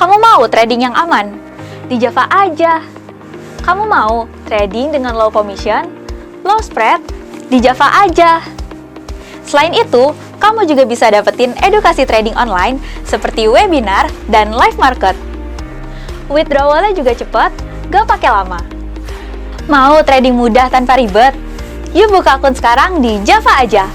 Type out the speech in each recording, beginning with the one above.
Kamu mau trading yang aman? Di Java aja. Kamu mau trading dengan low commission, low spread? Di Java aja. Selain itu, kamu juga bisa dapetin edukasi trading online seperti webinar dan live market. Withdrawalnya juga cepat, gak pakai lama. Mau trading mudah tanpa ribet? Yuk buka akun sekarang di Java aja.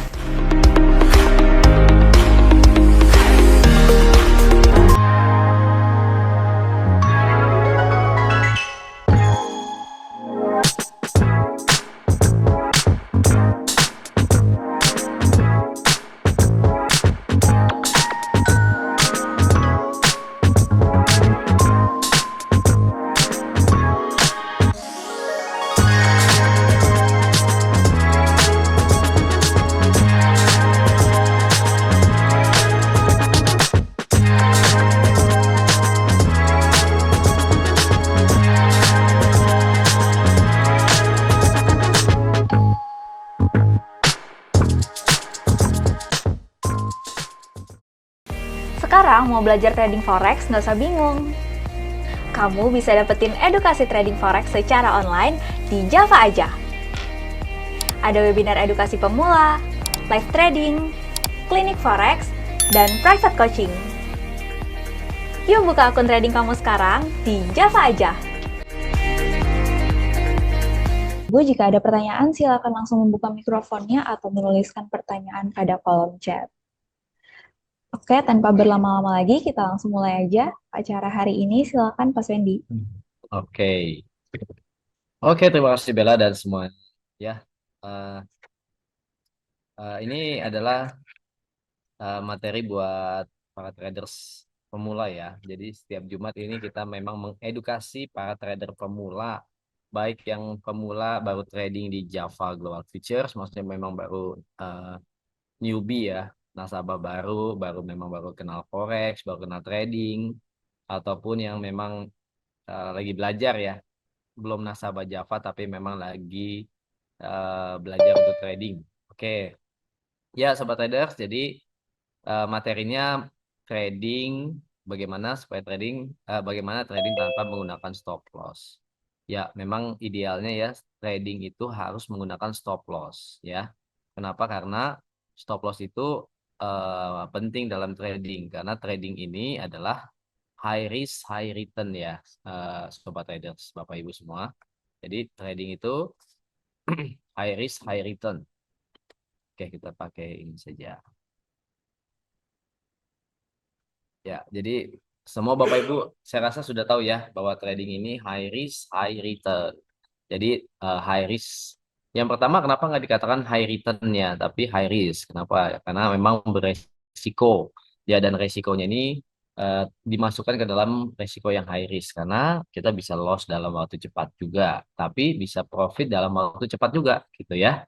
Sekarang mau belajar trading forex nggak usah bingung. Kamu bisa dapetin edukasi trading forex secara online di Java aja. Ada webinar edukasi pemula, live trading, klinik forex, dan private coaching. Yuk buka akun trading kamu sekarang di Java aja. Bu, jika ada pertanyaan silakan langsung membuka mikrofonnya atau menuliskan pertanyaan pada kolom chat. Oke, tanpa berlama-lama lagi, kita langsung mulai aja acara hari ini. Silakan Pak Wendy. Oke. Oke, terima kasih Bella dan semua. Ya, eh, ini adalah materi buat para traders pemula ya. Jadi setiap Jumat ini kita memang mengedukasi para trader pemula, baik yang pemula baru trading di Java Global Futures, maksudnya memang baru newbie ya, nasabah baru memang baru kenal forex, baru kenal trading, ataupun yang memang lagi belajar ya, belum nasabah Java tapi memang lagi belajar untuk trading. Oke, ya sobat traders, jadi materinya trading, bagaimana trading tanpa menggunakan stop loss. Ya, memang idealnya ya trading itu harus menggunakan stop loss ya. Kenapa? Karena stop loss itu penting dalam trading karena trading ini adalah high risk high return ya, sobat traders, Bapak Ibu semua. Jadi trading itu high risk high return. Oke, kita pakai ini saja. Ya, jadi semua Bapak Ibu saya rasa sudah tahu ya bahwa trading ini high risk, high return. Jadi high risk. Yang pertama kenapa nggak dikatakan high return ya, tapi high risk. Kenapa? Karena memang beresiko. Ya, dan resikonya ini dimasukkan ke dalam resiko yang high risk karena kita bisa loss dalam waktu cepat juga, tapi bisa profit dalam waktu cepat juga gitu ya.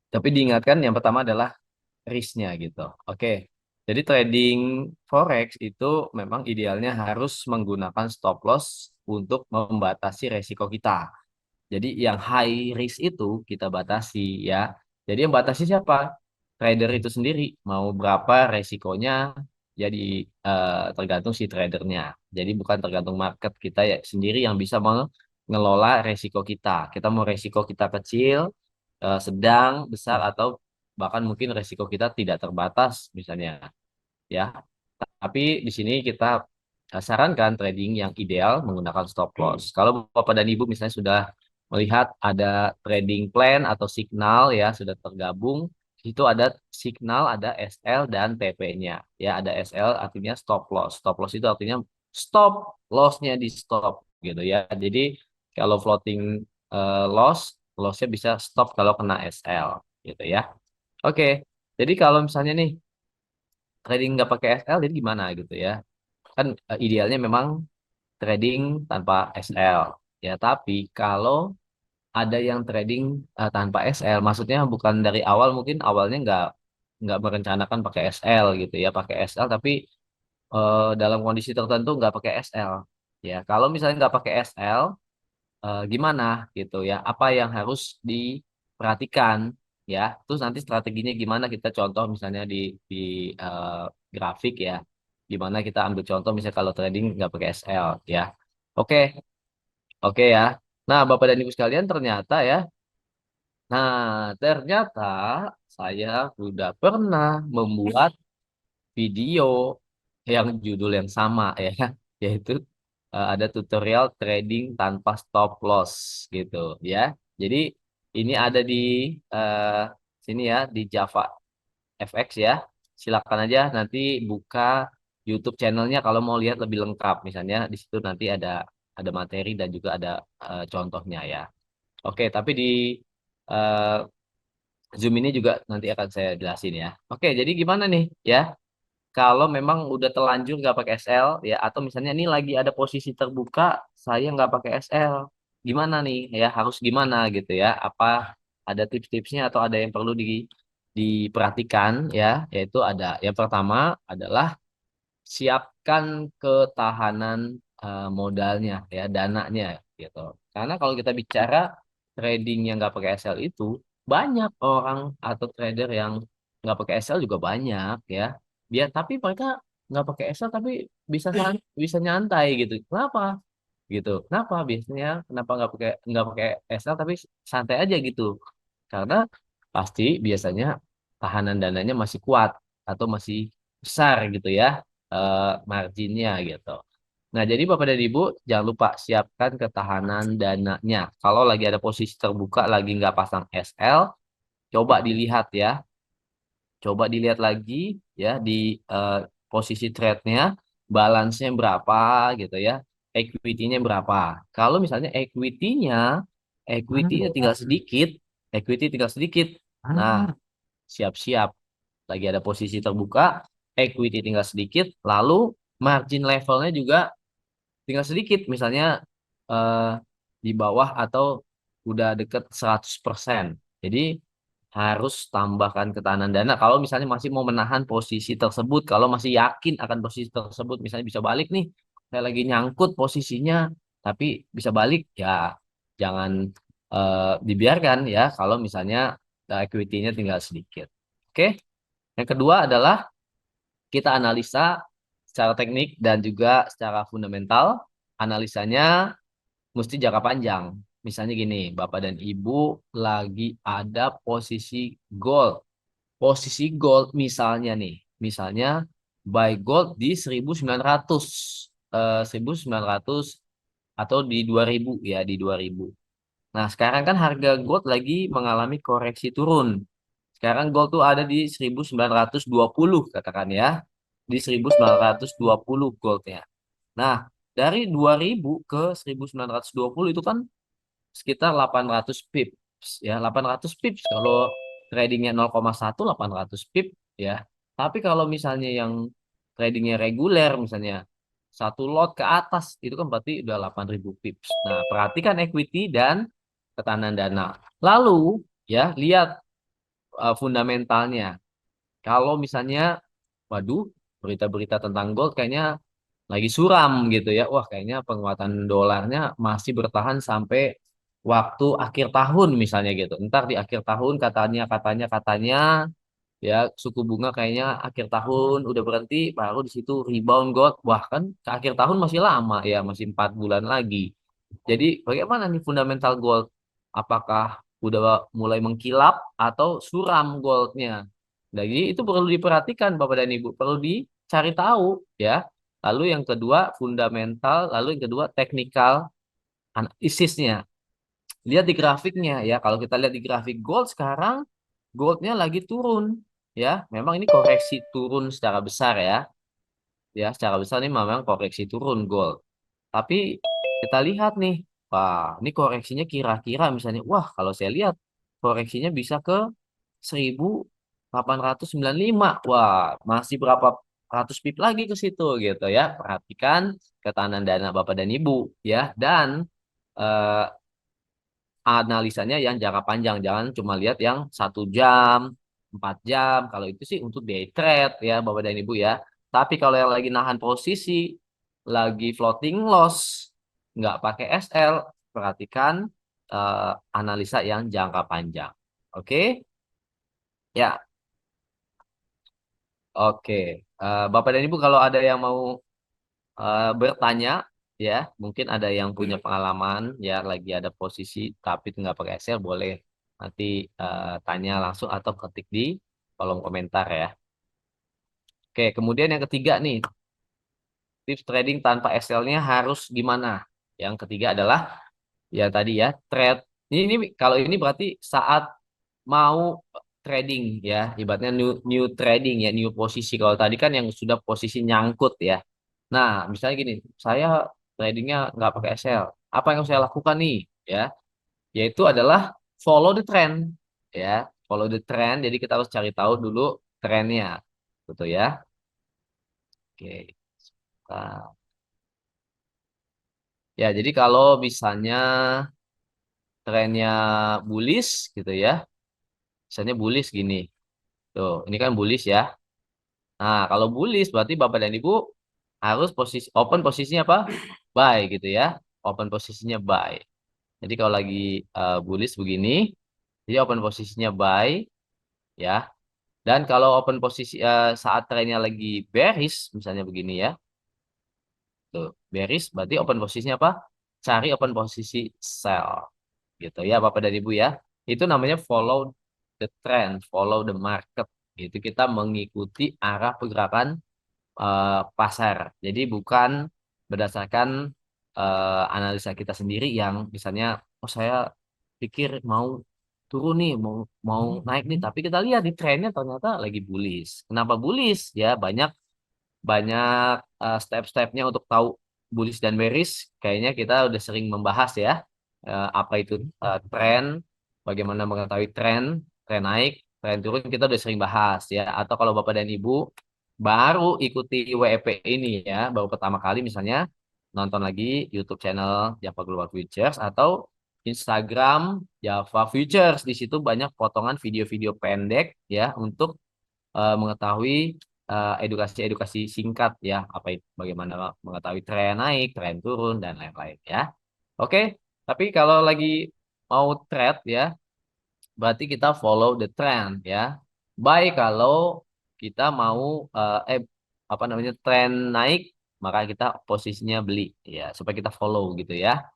Tapi diingatkan yang pertama adalah risknya gitu. Oke. Jadi trading forex itu memang idealnya harus menggunakan stop loss untuk membatasi resiko kita. Jadi yang high risk itu kita batasi ya. Jadi yang batasi siapa? Trader itu sendiri. Mau berapa resikonya jadi tergantung si tradernya. Jadi bukan tergantung market, kita ya sendiri yang bisa mengelola resiko kita. Kita mau resiko kita kecil, sedang, besar, atau bahkan mungkin resiko kita tidak terbatas misalnya ya. Tapi di sini kita sarankan trading yang ideal menggunakan stop loss. Kalau Bapak dan Ibu misalnya sudah melihat ada trading plan atau signal ya sudah tergabung, itu ada signal, ada SL dan TP-nya. Ya, ada SL artinya stop loss. Stop loss itu artinya stop loss-nya di stop gitu ya. Jadi kalau floating loss, loss-nya bisa stop kalau kena SL gitu ya. Oke. Jadi kalau misalnya nih trading nggak pakai SL jadi gimana gitu ya. Kan idealnya memang trading tanpa SL. Ya, tapi kalau ada yang trading tanpa SL, maksudnya bukan dari awal, mungkin awalnya nggak merencanakan pakai SL gitu ya, pakai SL tapi dalam kondisi tertentu nggak pakai SL. Ya, kalau misalnya nggak pakai SL, gimana gitu ya? Apa yang harus diperhatikan ya? Terus nanti strateginya gimana? Kita contoh misalnya di grafik ya. Gimana kita ambil contoh misalnya kalau trading nggak pakai SL ya. Oke, oke ya. Nah, Bapak dan Ibu sekalian ternyata ya. Nah, ternyata saya sudah pernah membuat video yang judul yang sama ya, yaitu ada tutorial trading tanpa stop loss gitu ya. Jadi ini ada di eh, sini ya di Java FX ya. Silakan aja nanti buka YouTube channelnya kalau mau lihat lebih lengkap. Misalnya di situ nanti ada materi dan juga ada contohnya ya. Oke, tapi di eh, Zoom ini juga nanti akan saya jelasin ya. Oke, jadi gimana nih ya? Kalau memang udah terlanjur nggak pakai SL ya, atau misalnya ini lagi ada posisi terbuka, saya nggak pakai SL, gimana nih ya? Harus gimana gitu ya? Apa ada tips-tipsnya atau ada yang perlu diperhatikan ya? Yaitu ada yang pertama adalah siapkan ketahanan modalnya ya, dananya gitu. Karena kalau kita bicara trading yang nggak pakai SL itu banyak orang atau trader yang nggak pakai SL juga banyak ya. Biar tapi mereka nggak pakai SL tapi bisa nyantai gitu. Kenapa? Gitu. Kenapa biasanya? Kenapa nggak pakai SL tapi santai aja gitu? Karena pasti biasanya tahanan dananya masih kuat atau masih besar gitu ya marginnya gitu. Nah, jadi Bapak dan Ibu jangan lupa siapkan ketahanan dananya. Kalau lagi ada posisi terbuka lagi nggak pasang SL, coba dilihat ya. Coba dilihat lagi ya di eh, posisi trade-nya, balance-nya berapa gitu ya, equity-nya berapa. Kalau misalnya equity-nya tinggal sedikit, equity tinggal sedikit. Nah, siap-siap lagi ada posisi terbuka, equity tinggal sedikit, lalu margin levelnya juga tinggal sedikit, misalnya eh, di bawah atau udah deket 100%. Jadi harus tambahkan ketahanan dana kalau misalnya masih mau menahan posisi tersebut, kalau masih yakin akan posisi tersebut, misalnya bisa balik nih, saya lagi nyangkut posisinya, tapi bisa balik, ya jangan dibiarkan ya kalau misalnya equity-nya tinggal sedikit. Oke, yang kedua adalah kita analisa secara teknik dan juga secara fundamental. Analisanya mesti jangka panjang. Misalnya gini, Bapak dan Ibu lagi ada posisi gold. Posisi gold misalnya nih, misalnya buy gold di 1900, 1900 atau di 2000 ya, di 2000. Nah, sekarang kan harga gold lagi mengalami koreksi turun. Sekarang gold tuh ada di 1920 katakan ya. Di 1920 goldnya. Nah, dari 2000 ke 1920 itu kan sekitar 800 pips ya. 800 pips kalau tradingnya 0,1, 800 pip ya. Tapi kalau misalnya yang tradingnya reguler misalnya satu lot ke atas itu kan berarti udah 8.000 pips. Nah, perhatikan equity dan ketahanan dana. Lalu ya lihat fundamentalnya. Kalau misalnya, waduh, berita-berita tentang gold kayaknya lagi suram gitu ya. Wah, kayaknya penguatan dolarnya masih bertahan sampai waktu akhir tahun misalnya gitu. Ntar di akhir tahun katanya ya suku bunga kayaknya akhir tahun udah berhenti, baru di situ rebound gold. Wah, kan ke akhir tahun masih lama ya, masih 4 bulan lagi. Jadi bagaimana nih fundamental gold? Apakah udah mulai mengkilap atau suram goldnya? Jadi itu perlu diperhatikan Bapak dan Ibu, perlu dicari tahu ya. Lalu yang kedua fundamental, lalu yang kedua teknikal analisisnya. Lihat di grafiknya ya. Kalau kita lihat di grafik gold sekarang, goldnya lagi turun ya. Memang ini koreksi turun secara besar ya. Ya, secara besar ini memang koreksi turun gold. Tapi kita lihat nih, wah, ini koreksinya kira-kira misalnya, wah, kalau saya lihat koreksinya bisa ke 1895. Wah, masih berapa ratus pip lagi ke situ gitu ya. Perhatikan ketahanan dana Bapak dan Ibu ya, dan eh, analisanya yang jangka panjang, jangan cuma lihat yang 1 jam, 4 jam. Kalau itu sih untuk day trade ya, Bapak dan Ibu ya. Tapi kalau yang lagi nahan posisi, lagi floating loss, nggak pakai SL, perhatikan analisa yang jangka panjang. Oke, ya, oke. Bapak dan Ibu kalau ada yang mau bertanya, ya mungkin ada yang punya pengalaman ya lagi ada posisi tapi nggak pakai Excel, boleh nanti tanya langsung atau ketik di kolom komentar ya. Oke, kemudian yang ketiga nih, tips trading tanpa Excel-nya harus gimana? Yang ketiga adalah ya tadi ya, trade. Ini kalau ini berarti saat mau trading ya, ibaratnya new trading ya, new posisi. Kalau tadi kan yang sudah posisi nyangkut ya. Nah, misalnya gini, saya tradingnya nggak pakai Excel. Apa yang saya lakukan nih? Ya, yaitu adalah follow the trend. Ya, follow the trend. Jadi kita harus cari tahu dulu trennya, gitu ya. Oke. Nah, ya, jadi kalau misalnya trennya bullish gitu ya, misalnya bullish gini. Tuh, ini kan bullish ya. Nah, kalau bullish berarti Bapak dan Ibu harus posisi open posisinya apa? Buy gitu ya. Open posisinya buy. Jadi kalau lagi bullish begini, jadi open posisinya buy ya. Dan kalau open posisi saat trennya lagi bearish misalnya begini ya. Tuh, bearish berarti open posisinya apa? Cari open posisi sell gitu ya Bapak dan Ibu ya. Itu namanya follow the trend, follow the market. Itu kita mengikuti arah pergerakan pasar. Jadi bukan berdasarkan analisa kita sendiri yang misalnya, oh saya pikir mau turun nih, mau mau naik nih, tapi kita lihat di trennya ternyata lagi bullish. Kenapa bullish? Ya banyak banyak step-stepnya untuk tahu bullish dan bearish. Kayaknya kita udah sering membahas ya. Apa itu tren, bagaimana mengetahui tren, tren naik, tren turun kita udah sering bahas ya. Atau kalau Bapak dan Ibu baru ikuti WEP ini ya, baru pertama kali misalnya nonton lagi YouTube channel Java Global Futures atau Instagram Java Futures. Di situ banyak potongan video-video pendek ya untuk mengetahui edukasi-edukasi singkat ya, apa itu, bagaimana mengetahui tren naik, tren turun dan lain-lain ya. Oke, tapi kalau lagi mau trade ya, berarti kita follow the trend ya. Baik kalau kita mau apa namanya tren naik, maka kita posisinya beli ya, supaya kita follow gitu ya.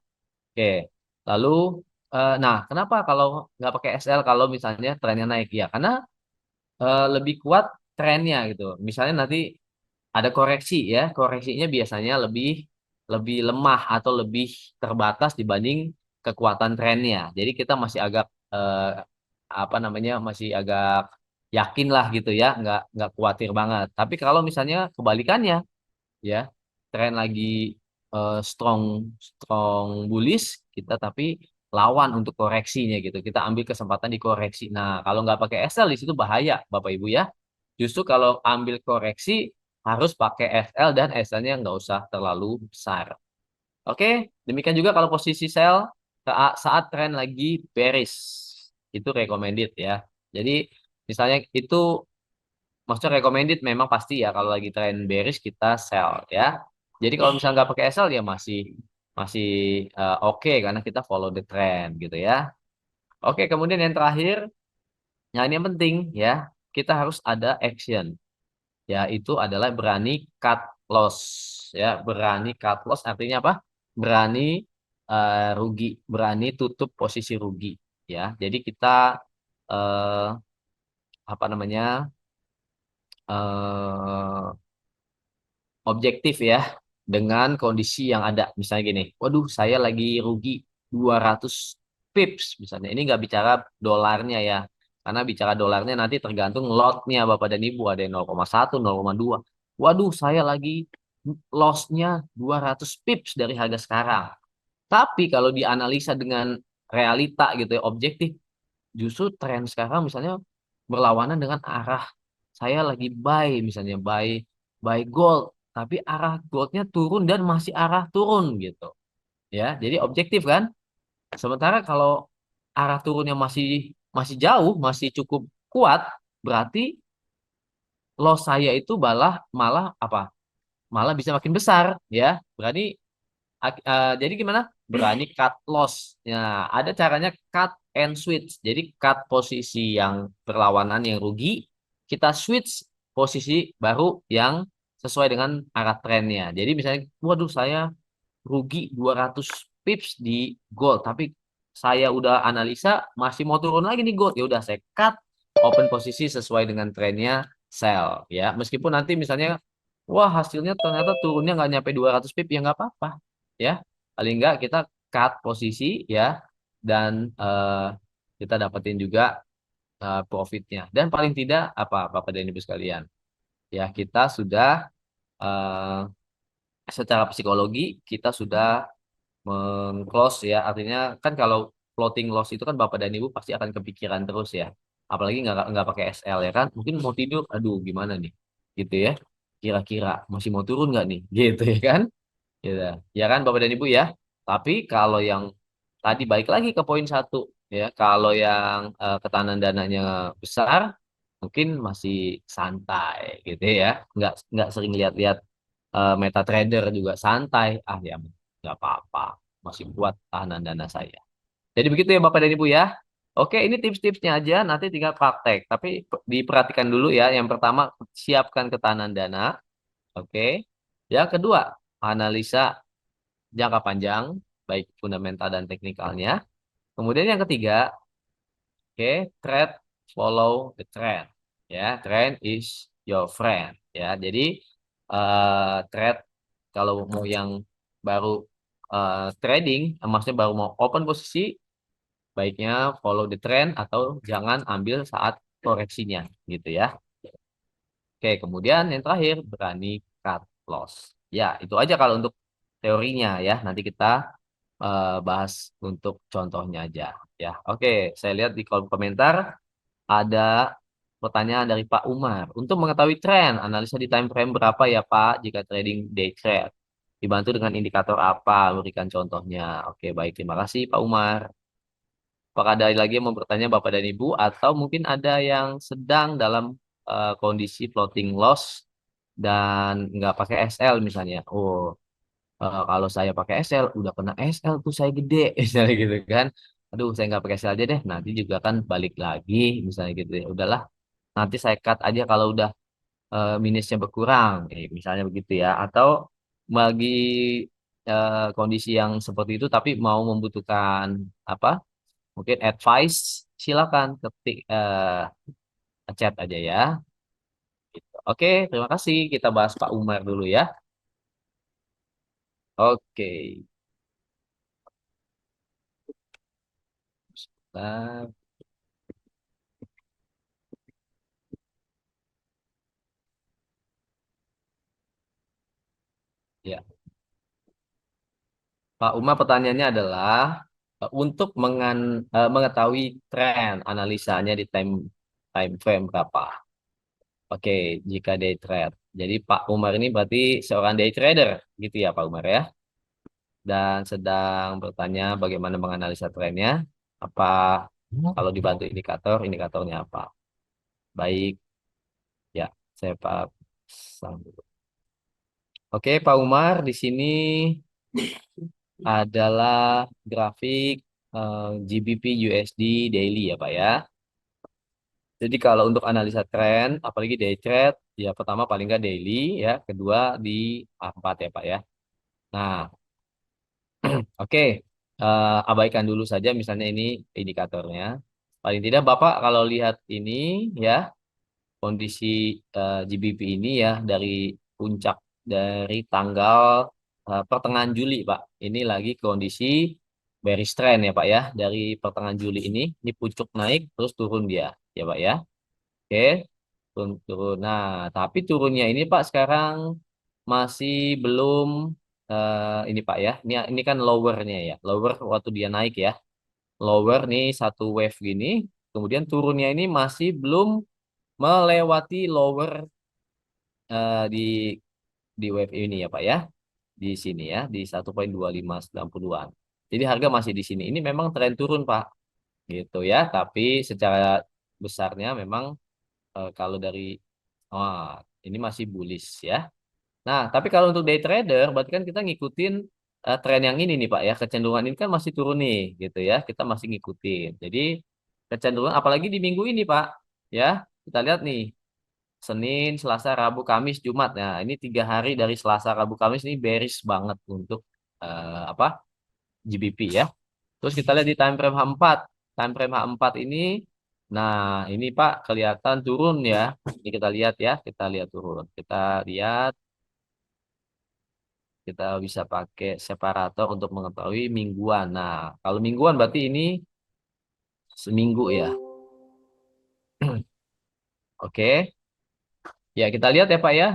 Oke, lalu nah kenapa kalau nggak pakai SL kalau misalnya trennya naik ya? Karena lebih kuat trennya gitu. Misalnya nanti ada koreksi ya, koreksinya biasanya lebih lebih lemah atau lebih terbatas dibanding kekuatan trennya. Jadi kita masih agak apa namanya masih agak yakin lah gitu ya, nggak khawatir banget. Tapi kalau misalnya kebalikannya ya, tren lagi strong strong bullish kita tapi lawan untuk koreksinya gitu. Kita ambil kesempatan di koreksi. Nah, kalau nggak pakai SL di situ bahaya Bapak Ibu ya. Justru kalau ambil koreksi harus pakai SL dan SL-nya nggak usah terlalu besar. Oke, demikian juga kalau posisi sell saat tren lagi bearish. Itu recommended ya. Jadi misalnya itu maksudnya recommended memang pasti ya kalau lagi tren bearish kita sell ya. Jadi kalau misalnya nggak pakai sell ya masih masih oke karena kita follow the trend gitu ya. Oke, kemudian yang terakhir, yang ini yang penting ya, kita harus ada action. Ya, itu adalah berani cut loss. Ya, berani cut loss artinya apa? Berani rugi, berani tutup posisi rugi. Ya, jadi kita eh, apa namanya eh, objektif ya dengan kondisi yang ada. Misalnya gini, waduh saya lagi rugi 200 pips misalnya. Ini nggak bicara dolarnya ya. Karena bicara dolarnya nanti tergantung lotnya Bapak dan Ibu. Ada yang 0,1, 0,2. Waduh saya lagi loss-nya 200 pips dari harga sekarang. Tapi kalau dianalisa dengan realita gitu ya, objektif, justru tren sekarang misalnya berlawanan dengan arah saya lagi buy misalnya buy gold tapi arah goldnya turun dan masih arah turun gitu ya jadi objektif kan sementara kalau arah turunnya masih masih jauh masih cukup kuat berarti loss saya itu malah malah apa malah bisa makin besar ya berani jadi gimana? Berani cut loss. Ya, ada caranya cut and switch. Jadi cut posisi yang berlawanan yang rugi, kita switch posisi baru yang sesuai dengan arah trennya. Jadi misalnya, waduh saya rugi 200 pips di gold, tapi saya udah analisa masih mau turun lagi nih gold, ya udah saya cut open posisi sesuai dengan trennya sell ya. Meskipun nanti misalnya wah hasilnya ternyata turunnya nggak nyampe 200 pip ya nggak apa-apa ya. Paling nggak kita cut posisi ya dan kita dapetin juga profitnya. Dan paling tidak apa Bapak dan Ibu sekalian, ya kita sudah eh, secara psikologi kita sudah mengclose ya, artinya kan kalau floating loss itu kan Bapak dan Ibu pasti akan kepikiran terus ya, apalagi nggak pakai SL ya kan, mungkin mau tidur aduh gimana nih gitu ya, kira-kira masih mau turun nggak nih gitu ya kan, gitu ya kan Bapak dan Ibu ya. Tapi kalau yang tadi balik lagi ke poin satu ya, kalau yang ketahanan dananya besar mungkin masih santai gitu ya, nggak sering lihat-lihat MetaTrader juga santai, ah ya nggak apa-apa, masih kuat tahanan dana saya. Jadi begitu ya Bapak dan Ibu ya. Oke, ini tips-tipsnya aja, nanti tinggal praktek. Tapi diperhatikan dulu ya. Yang pertama, siapkan ketahanan dana. Oke. Yang kedua, analisa jangka panjang, baik fundamental dan teknikalnya. Kemudian yang ketiga, oke, trade follow the trend. Ya, trend is your friend. Ya, jadi trade kalau mau yang baru trading, maksudnya baru mau open posisi, baiknya follow the trend atau jangan ambil saat koreksinya, gitu ya. Oke, kemudian yang terakhir berani cut loss. Ya, itu aja kalau untuk teorinya ya. Nanti kita bahas untuk contohnya aja. Ya, oke. Saya lihat di kolom komentar ada pertanyaan dari Pak Umar. Untuk mengetahui tren, analisa di time frame berapa ya Pak jika trading day trade? Dibantu dengan indikator apa? Berikan contohnya. Oke, baik. Terima kasih Pak Umar. Apakah ada lagi yang mau bertanya Bapak dan Ibu? Atau mungkin ada yang sedang dalam kondisi floating loss dan nggak pakai SL misalnya. Oh, kalau saya pakai SL, udah kena SL tuh saya gede, misalnya gitu kan. Aduh, saya nggak pakai SL aja deh. Nanti juga kan balik lagi, misalnya gitu ya. Udahlah, nanti saya cut aja kalau udah minusnya berkurang, misalnya begitu ya. Atau bagi kondisi yang seperti itu, tapi mau membutuhkan apa? Mungkin advice, silakan ketik chat aja ya. Gitu. Oke, terima kasih. Kita bahas Pak Umar dulu ya. Oke. Nah, ya. Pak Umar pertanyaannya adalah untuk mengetahui tren analisanya di time frame berapa? Oke, jika day trade. Jadi Pak Umar ini berarti seorang day trader, gitu ya Pak Umar ya. Dan sedang bertanya bagaimana menganalisa trennya. Apa kalau dibantu indikator, indikatornya apa? Baik, ya, saya pasang dulu. Oke, Pak Umar, di sini adalah grafik GBP USD daily ya Pak ya. Jadi kalau untuk analisa tren, apalagi day trade, ya pertama paling nggak daily ya, kedua di A4 ya Pak ya. Nah, oke, abaikan dulu saja misalnya ini indikatornya. Paling tidak Bapak kalau lihat ini ya, kondisi GBP ini ya dari puncak dari tanggal pertengahan Juli Pak. Ini lagi kondisi bearish trend ya Pak ya. Dari pertengahan Juli ini puncak naik terus turun dia ya Pak ya. Oke, turun, turun. Nah, tapi turunnya ini Pak sekarang masih belum ini Pak ya. Ini kan lowernya ya. Lower waktu dia naik ya. Lower nih satu wave gini. Kemudian turunnya ini masih belum melewati lower di wave ini ya Pak ya. Di sini ya, di 1.2590-an. Jadi harga masih di sini. Ini memang tren turun Pak. Gitu ya. Tapi secara besarnya memang kalau dari oh, ini masih bullish ya. Nah, tapi kalau untuk day trader berarti kan kita ngikutin tren yang ini nih Pak ya. Kecenderungan ini kan masih turun nih gitu ya. Kita masih ngikutin. Jadi kecenderungan apalagi di minggu ini Pak ya. Kita lihat nih Senin, Selasa, Rabu, Kamis, Jumat. Nah, ini 3 hari dari Selasa, Rabu, Kamis ini bearish banget untuk apa? GBP ya. Terus kita lihat di time frame H4. Time frame H4 ini, nah ini Pak kelihatan turun ya. Ini kita lihat ya, kita lihat turun. Kita lihat, kita bisa pakai separator untuk mengetahui mingguan. Nah, kalau mingguan berarti ini seminggu ya. Oke. Ya, kita lihat ya Pak ya.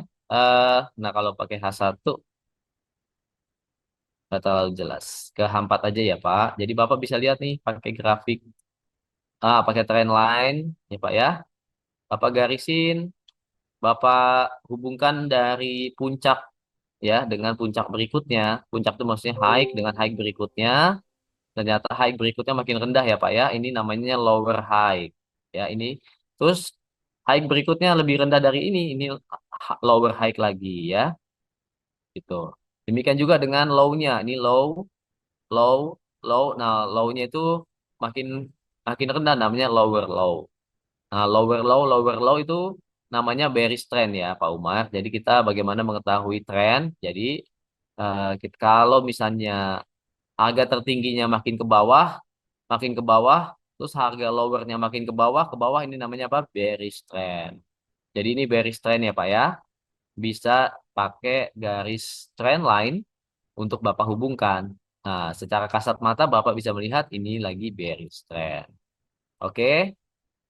Nah, kalau pakai H1 nggak terlalu jelas. Ke H4 aja ya Pak. Jadi Bapak bisa lihat nih pakai grafik, pakai trend line ya Pak ya. Bapak garisin, Bapak hubungkan dari puncak ya dengan puncak berikutnya. Puncak itu maksudnya high dengan high berikutnya. Ternyata high berikutnya makin rendah ya Pak ya. Ini namanya lower high. Ya, ini. Terus high berikutnya lebih rendah dari ini. Ini lower high lagi ya. Gitu. Demikian juga dengan low-nya. Ini low, low, low. Nah, low-nya itu makin makin rendah namanya lower low. Nah, lower low itu namanya bearish trend ya, Pak Umar. Jadi kita bagaimana mengetahui tren? Jadi kalau misalnya harga tertingginya makin ke bawah, terus harga lowernya makin ke bawah ini namanya apa? Bearish trend. Jadi ini bearish trend ya, Pak ya. Bisa pakai garis trend line untuk Bapak hubungkan. Nah, secara kasat mata Bapak bisa melihat ini lagi bearish trend. Oke.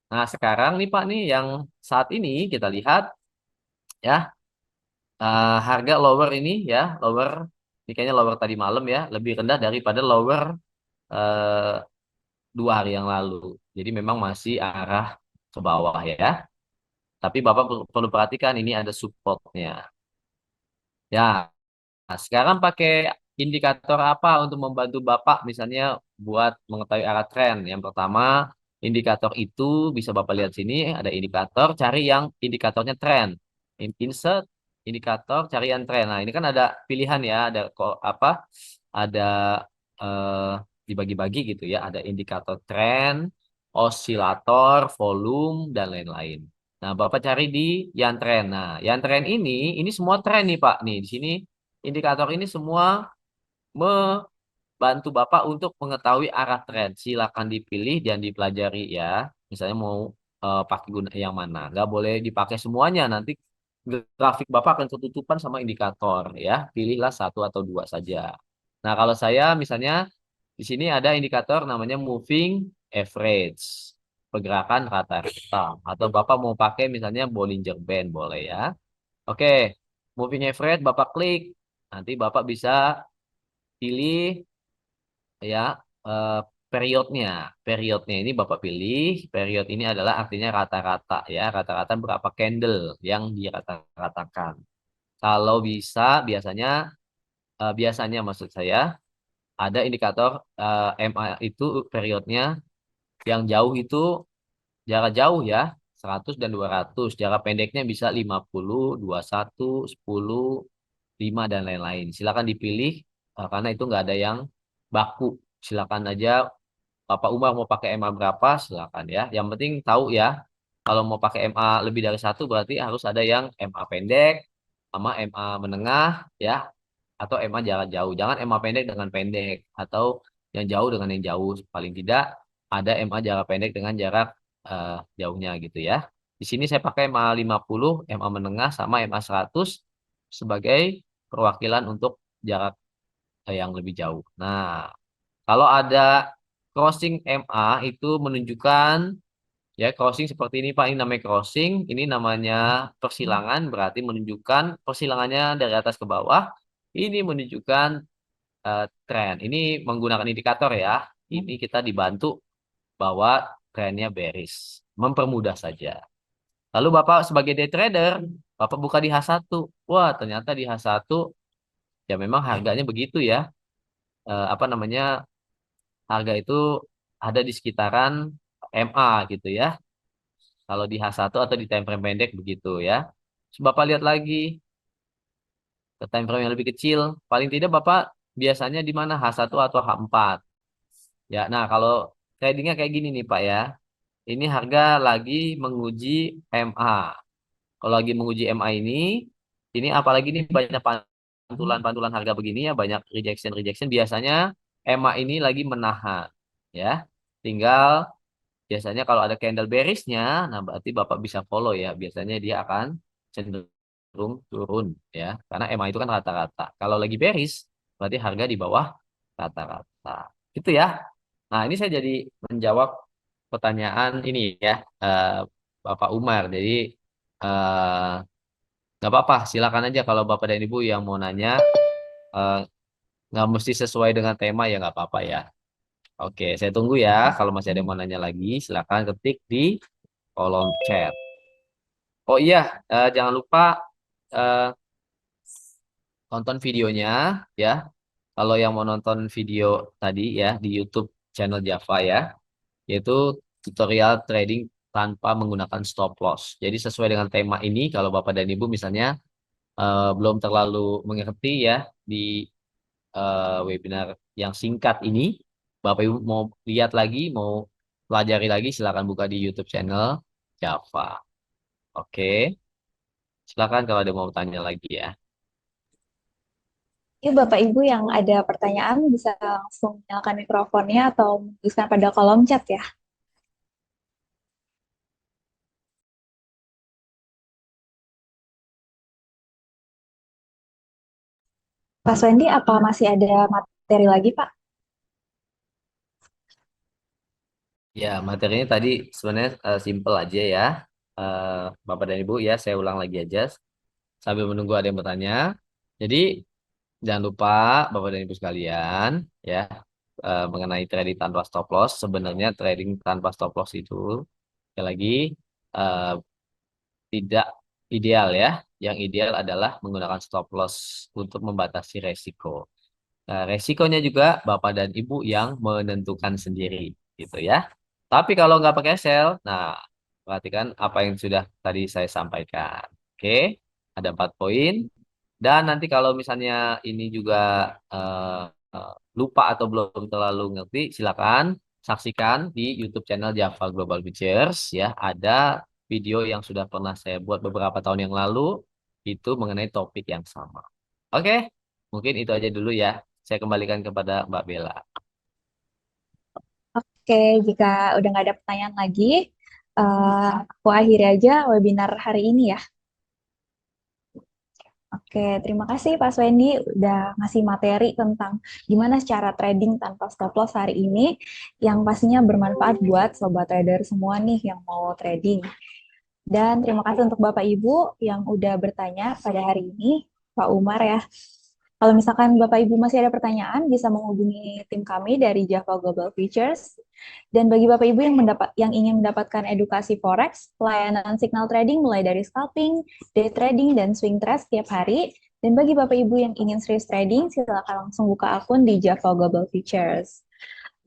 Nah, sekarang nih Pak nih yang saat ini kita lihat ya, harga lower ini ya, lower ini kayaknya lower tadi malam ya, lebih rendah daripada lower eh, 2 hari yang lalu. Jadi memang masih arah ke bawah ya. Tapi Bapak perlu perhatikan ini ada supportnya. Ya, nah, sekarang pakai indikator apa untuk membantu Bapak misalnya buat mengetahui arah tren? Yang pertama, indikator itu bisa Bapak lihat sini ada indikator, cari yang indikatornya tren. Insert indikator, cari yang tren. Nah, ini kan ada pilihan ya, ada kok apa? Ada eh, dibagi-bagi gitu ya, ada indikator tren, osilator, volume dan lain-lain. Nah, Bapak cari di yang tren. Nah, yang tren ini semua tren nih Pak. Nih, di sini indikator ini semua membantu Bapak untuk mengetahui arah tren. Silakan dipilih dan dipelajari ya. Misalnya mau pakai guna yang mana. Nggak boleh dipakai semuanya. Nanti grafik Bapak akan ketutupan sama indikator ya. Pilihlah satu atau dua saja. Nah, kalau saya misalnya di sini ada indikator namanya moving average. Pergerakan rata-rata. Atau Bapak mau pakai misalnya Bollinger Band boleh ya. Oke, moving average Bapak klik. Nanti Bapak bisa pilih ya eh, periodnya. Periodnya ini Bapak pilih. Period ini adalah artinya rata-rata ya. Rata-rata berapa candle yang dirata-ratakan. Kalau bisa biasanya maksud saya ada indikator MA itu periodnya yang jauh itu jarak jauh ya. 100 dan 200. Jarak pendeknya bisa 50, 21, 10, 5 dan lain-lain. Silakan dipilih karena itu nggak ada yang baku. Silakan aja Bapak Umar mau pakai MA berapa, silakan ya. Yang penting tahu ya, kalau mau pakai MA lebih dari satu berarti harus ada yang MA pendek sama MA menengah ya, atau MA jarak jauh. Jangan MA pendek dengan pendek atau yang jauh dengan yang jauh. Paling tidak ada MA jarak pendek dengan jarak jauhnya gitu ya. Di sini saya pakai MA 50, MA menengah sama MA 100 sebagai perwakilan untuk jarak yang lebih jauh. Nah, kalau ada crossing MA itu menunjukkan ya crossing seperti ini Pak, ini namanya crossing, ini namanya persilangan berarti menunjukkan persilangannya dari atas ke bawah. Ini menunjukkan tren. Ini menggunakan indikator ya. Ini kita dibantu bahwa trennya bearish. Mempermudah saja. Lalu Bapak sebagai day trader, Bapak buka di H1. Wah, ternyata di H1 ya memang harganya begitu ya. Apa namanya? Harga itu ada di sekitaran MA gitu ya. Kalau di H1 atau di time frame pendek begitu ya. Terus Bapak lihat lagi ke time frame yang lebih kecil. Paling tidak Bapak biasanya di mana H1 atau H4. Ya, nah kalau tradingnya kayak gini nih Pak ya. Ini harga lagi menguji MA. kalau lagi menguji MA ini apalagi nih banyak pantulan-pantulan harga begini ya, banyak rejection biasanya EMA ini lagi menahan ya. Tinggal biasanya kalau ada candle bearish-nya, nah berarti Bapak bisa follow ya. Biasanya dia akan cenderung turun ya. Karena EMA itu kan rata-rata. Kalau lagi bearish, berarti harga di bawah rata-rata. Gitu ya. Nah, ini saya jadi menjawab pertanyaan ini ya, eh, Bapak Umar. Jadi eh, nggak apa-apa, silakan aja kalau Bapak dan Ibu yang mau nanya, eh, nggak mesti sesuai dengan tema ya nggak apa-apa ya. Oke, saya tunggu ya. Kalau masih ada yang mau nanya lagi, silakan ketik di kolom chat. Oh iya, jangan lupa eh, tonton videonya ya. Kalau yang mau nonton video tadi ya di YouTube channel Java ya, yaitu tutorial trading tanpa menggunakan stop loss. Jadi sesuai dengan tema ini, kalau Bapak dan Ibu misalnya belum terlalu mengerti ya di webinar yang singkat ini, Bapak Ibu mau lihat lagi, mau pelajari lagi, silakan buka di YouTube channel Java. Oke, silakan kalau ada mau tanya lagi ya. Yuk Bapak Ibu yang ada pertanyaan bisa langsung nyalakan mikrofonnya atau tuliskan pada kolom chat ya. Pak Swendi, apa masih ada materi lagi Pak? Ya, materinya tadi sebenarnya simple aja ya. Eh, Bapak dan Ibu ya, saya ulang lagi aja sambil menunggu ada yang bertanya. Jadi jangan lupa Bapak dan Ibu sekalian ya, mengenai trading tanpa stop loss. Sebenarnya trading tanpa stop loss itu sekali lagi eh, tidak ideal ya. Yang ideal adalah menggunakan stop loss untuk membatasi resiko. Nah, resikonya juga Bapak dan Ibu yang menentukan sendiri gitu ya. Tapi kalau nggak pakai sell, nah perhatikan apa yang sudah tadi saya sampaikan. Oke, ada 4 poin. Dan nanti kalau misalnya ini juga eh, lupa atau belum terlalu ngerti, silakan saksikan di YouTube channel Java Global Futures ya. Ada video yang sudah pernah saya buat beberapa tahun yang lalu itu mengenai topik yang sama. Oke, mungkin itu aja dulu ya. Saya kembalikan kepada Mbak Bella. Oke, jika udah nggak ada pertanyaan lagi, aku akhiri aja webinar hari ini ya. Oke, terima kasih Pak Swendi udah ngasih materi tentang gimana cara trading tanpa stop loss hari ini yang pastinya bermanfaat buat sobat trader semua nih yang mau trading. Dan terima kasih untuk Bapak Ibu yang udah bertanya pada hari ini, Pak Umar ya. Kalau misalkan Bapak Ibu masih ada pertanyaan, bisa menghubungi tim kami dari Java Global Futures. Dan bagi Bapak Ibu yang ingin mendapatkan edukasi forex, pelayanan signal trading mulai dari scalping, day trading, dan swing trade setiap hari. Dan bagi Bapak Ibu yang ingin serius trading, silakan langsung buka akun di Java Global Futures.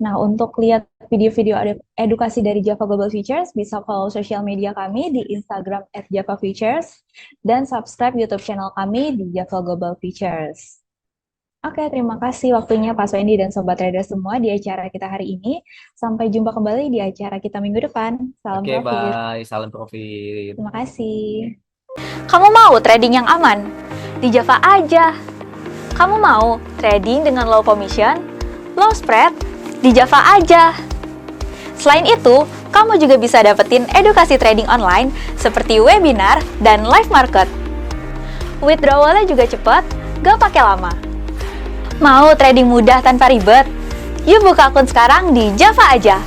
Nah, untuk lihat video-video edukasi dari Java Global Futures, bisa follow sosial media kami di Instagram @JavaFutures dan subscribe YouTube channel kami di Java Global Futures. Oke, terima kasih waktunya Pak Swendi dan Sobat Trader semua di acara kita hari ini. Sampai jumpa kembali di acara kita minggu depan. Salam Oke, profit. bye. Salam profit. Terima kasih. Kamu mau trading yang aman? Di Java aja. Kamu mau trading dengan low commission, low spread? Di Java aja. Selain itu, kamu juga bisa dapetin edukasi trading online seperti webinar dan live market. Withdrawalnya juga cepat, gak pakai lama. Mau trading mudah tanpa ribet? Yuk buka akun sekarang di Java aja.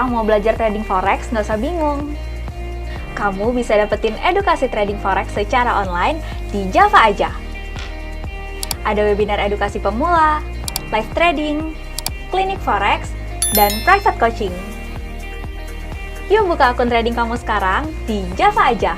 yang mau belajar trading forex nggak usah bingung. Kamu bisa dapetin edukasi trading forex secara online di Java aja. Ada webinar edukasi pemula, live trading, klinik forex, dan private coaching. Yuk buka akun trading kamu sekarang di Java aja.